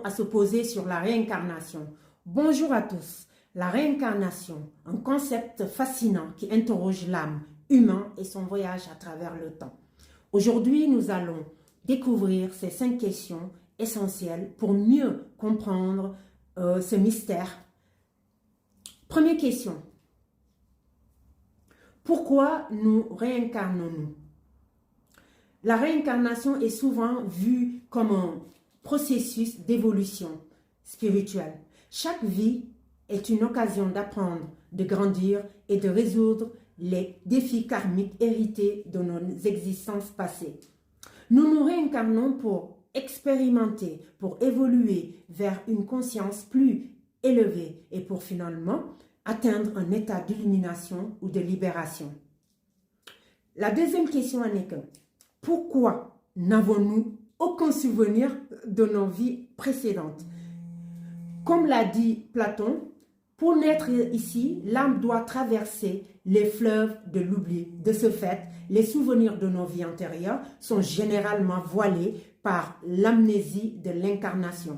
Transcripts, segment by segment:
À se poser sur la réincarnation. Bonjour à tous. La réincarnation, un concept fascinant qui interroge l'âme humaine et son voyage à travers le temps. Aujourd'hui, nous allons découvrir ces 5 questions essentielles pour mieux comprendre ce mystère. Première question. Pourquoi nous réincarnons-nous? La réincarnation est souvent vue comme un processus d'évolution spirituelle. Chaque vie est une occasion d'apprendre, de grandir et de résoudre les défis karmiques hérités de nos existences passées. Nous nous réincarnons pour expérimenter, pour évoluer vers une conscience plus élevée et pour finalement atteindre un état d'illumination ou de libération. La deuxième question est que pourquoi n'avons-nous aucun souvenir de nos vies précédentes? Comme l'a dit Platon, pour naître ici, l'âme doit traverser les fleuves de l'oubli. De ce fait, les souvenirs de nos vies antérieures sont généralement voilés par l'amnésie de l'incarnation.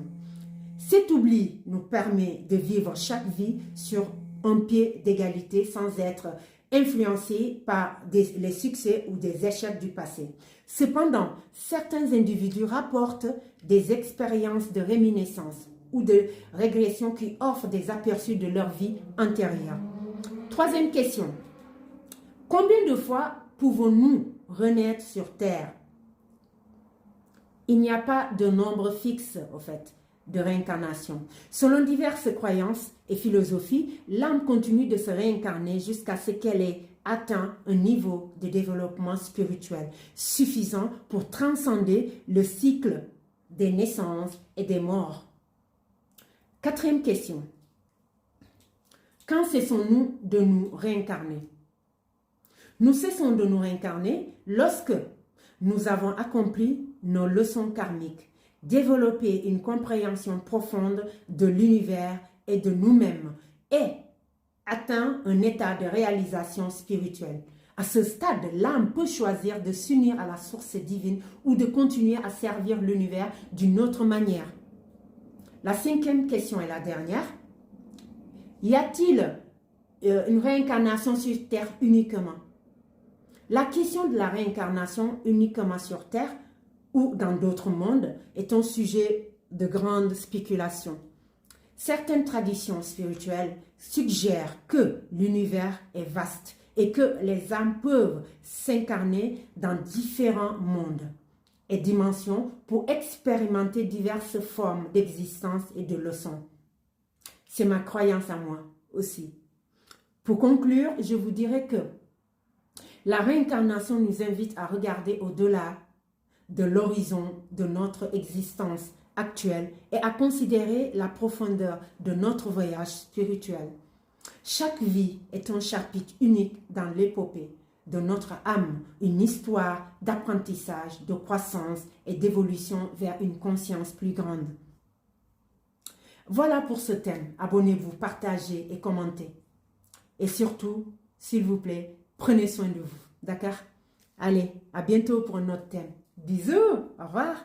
Cet oubli nous permet de vivre chaque vie sur un pied d'égalité sans être influencés par les succès ou des échecs du passé. Cependant, certains individus rapportent des expériences de réminiscence ou de régression qui offrent des aperçus de leur vie antérieure. Troisième question. Combien de fois pouvons-nous renaître sur Terre? Il n'y a pas de nombre fixe, au fait, de réincarnation. Selon diverses croyances et philosophies, l'âme continue de se réincarner jusqu'à ce qu'elle ait atteint un niveau de développement spirituel suffisant pour transcender le cycle des naissances et des morts. Quatrième question. Quand cessons-nous de nous réincarner? Nous cessons de nous réincarner lorsque nous avons accompli nos leçons karmiques, développer une compréhension profonde de l'univers et de nous-mêmes et atteint un état de réalisation spirituelle. À ce stade, l'âme peut choisir de s'unir à la source divine ou de continuer à servir l'univers d'une autre manière. La cinquième question est la dernière. Y a-t-il une réincarnation sur Terre uniquement? La question de la réincarnation uniquement sur Terre ou dans d'autres mondes est un sujet de grande spéculation. Certaines traditions spirituelles suggèrent que l'univers est vaste et que les âmes peuvent s'incarner dans différents mondes et dimensions pour expérimenter diverses formes d'existence et de leçons. C'est ma croyance à moi aussi. Pour conclure, je vous dirais que la réincarnation nous invite à regarder au-delà de l'horizon de notre existence actuelle et à considérer la profondeur de notre voyage spirituel. Chaque vie est un chapitre unique dans l'épopée de notre âme, une histoire d'apprentissage, de croissance et d'évolution vers une conscience plus grande. Voilà pour ce thème. Abonnez-vous, partagez et commentez. Et surtout, s'il vous plaît, prenez soin de vous. D'accord? Allez, à bientôt pour un autre thème. Bisous, au revoir.